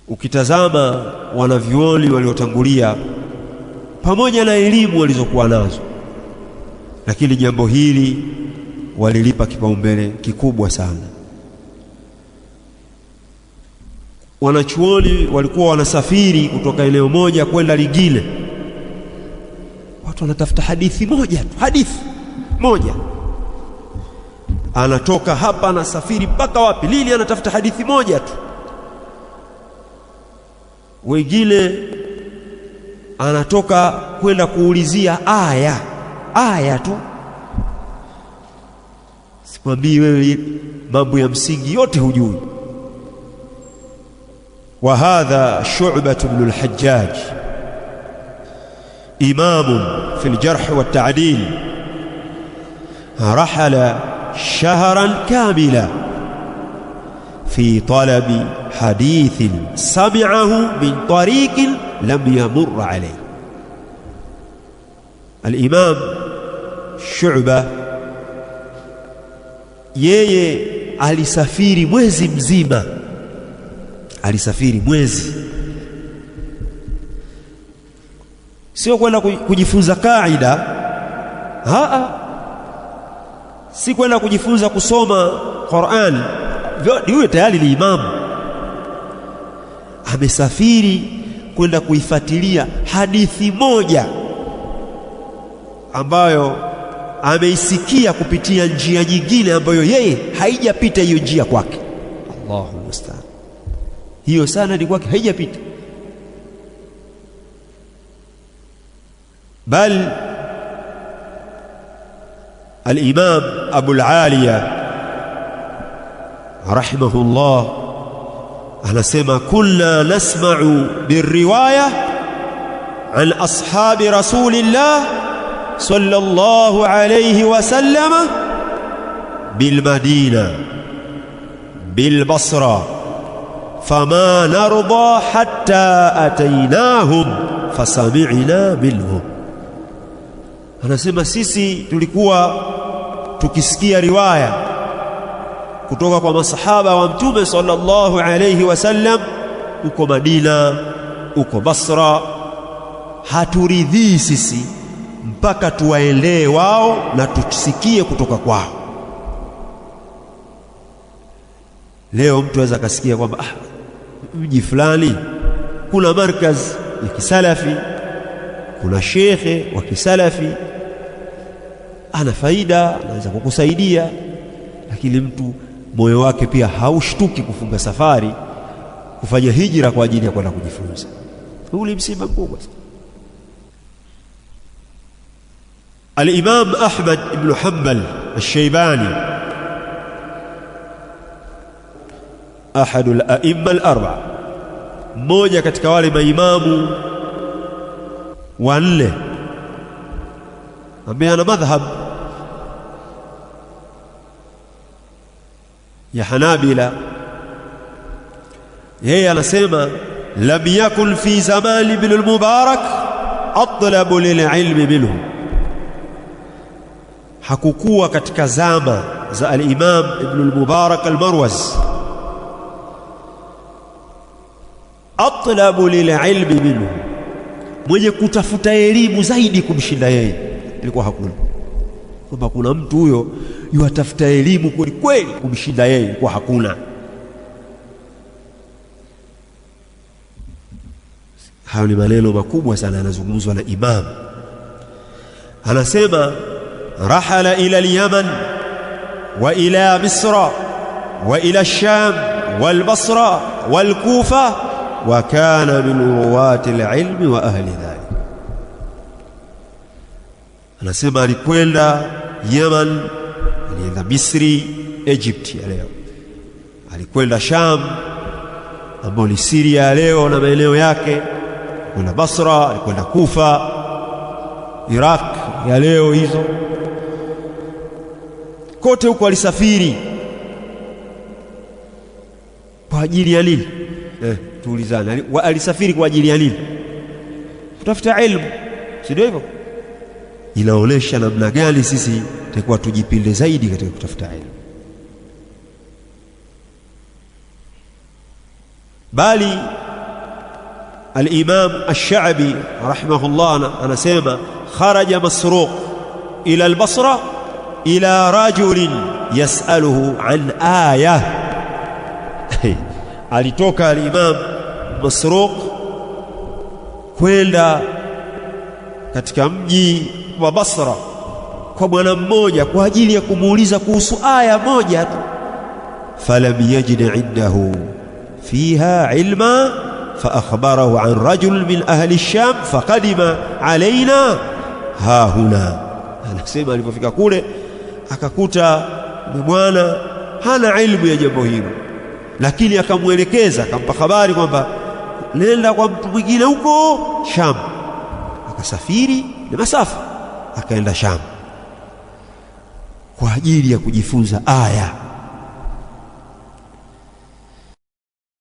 Ukitazama wanavyuoni waliotangulia pamoja na elimu walizokuwa nazo, lakini jambo hili walilipa kipaumbele kikubwa sana. Wanachuoni walikuwa wanasafiri kutoka eneo moja kwenda lingine, watu wanatafuta hadithi moja tu, hadithi moja. Anatoka hapa anasafiri mpaka wapi, lini, anatafuta hadithi moja tu. Wengine anatoka kwenda kuulizia aya tu. Sikwambii wewe mambo ya msingi yote hujui. Wa hadha Shu'bah ibn al-Hajjaj imam fi al-jarh wa at-ta'dil rahala shahran kamila في طلب حديث سمعه من طريق لم يمر عليه. الإمام شعبة yeye alisafiri mwezi mzima, alisafiri mwezi, sio kwenda kujifunza kaida, si kwenda kujifunza kusoma Qur'an. Yule tayari ni imamu, amesafiri kwenda kuifuatilia hadithi moja ambayo ameisikia kupitia njia nyingine ambayo yeye haijapita hiyo njia kwake. Allahu musta'an, hiyo sana ni kwake haijapita. Bal al-Imam Abu al-Aliya rahimahullah anasema kunna nasma'u birriwaya an ashabi rasulillah sallallahu alayhi wa sallama bil Madina bil Basra fama narda hatta ataynahum fasami'na minhum. Anasema sisi tulikuwa tukisikia riwaya kutoka kwa masahaba wa Mtume sallallahu alayhi wasallam uko Madina, uko Basra, haturidhii sisi mpaka tuwaendee wao na tusikie kutoka kwao. Leo mtu aweza kasikia kwamba mji fulani kuna markaz ya kisalafi, kuna shekhe wa kisalafi, ana faida, anaweza kukusaidia, lakini mtu moyo wake pia haushtuki kufunga safari kufanya hijra kwa ajili ya kwenda kujifunza. Ule msiba mkubwa. Al-Imam Ahmad ibn Hanbal al-Shaybani ahadul a'imma al-arba'a, mmoja katika wale maimamu wanne ambaye ana madhhab ya Hanabila. Yeye anasema lam yakun fi zamani ibn al-Mubarak atlabu lil'ilmi minhu, hakukuwa katika zama za al-Imam ibn al-Mubarak al-Marwazi atlabu lil'ilmi minhu, mwenye kutafuta elimu zaidi kumshinda yeye. Ilikuwa hakuna kwamba kuna mtu huyo yuatafuta elimu kweli kweli kumshinda yeye, ilikuwa hakuna. Hayo ni maneno makubwa sana yanazungumzwa na imam. Anasema rahala ila al-Yaman wa ila Misra wa ila ash-Sham wal Basra wal Kufa wa kana min ruwati al-ilmi wa ahli dhalik. Anasema alikwenda Yaman, alienda Misri, Egypt ya leo, alikwenda Sham ambayo ni Syria ya leo na maeneo yake, kwenda Basra, alikwenda Kufa, Iraq ya leo hizo, kote huko alisafiri. Kwa ajili ya nini? Tuulizane, alisafiri kwa ajili ya nini? Kutafuta ilmu, si ndio hivyo? Inaonesha namna gani sisi tutakuwa tujipinde zaidi katika kutafuta ilmu. Bali Al-Imam Ash-Sha'bi rahimahullah anasema kharaja Masruq ila al-Basra ila rajulin yas'aluhu an ayah. Alitoka al-Imam Masruq kwenda katika mji wa Basra kwa bwana mmoja kwa ajili ya kumuuliza kuhusu aya moja tu. Falam yajid indahu fiha ilma فأخبره عن رجل من أهل الشام فقدم علينا ها هنا. Anasema alipofika kule akakuta bwana hana ilmu ya jambo hilo, lakini akamuelekeza, akampa habari kwamba nenda kwa mtu mwingine huko Sham. Akasafiri na masafa akaenda Sham kwa ajili ya kujifunza aya.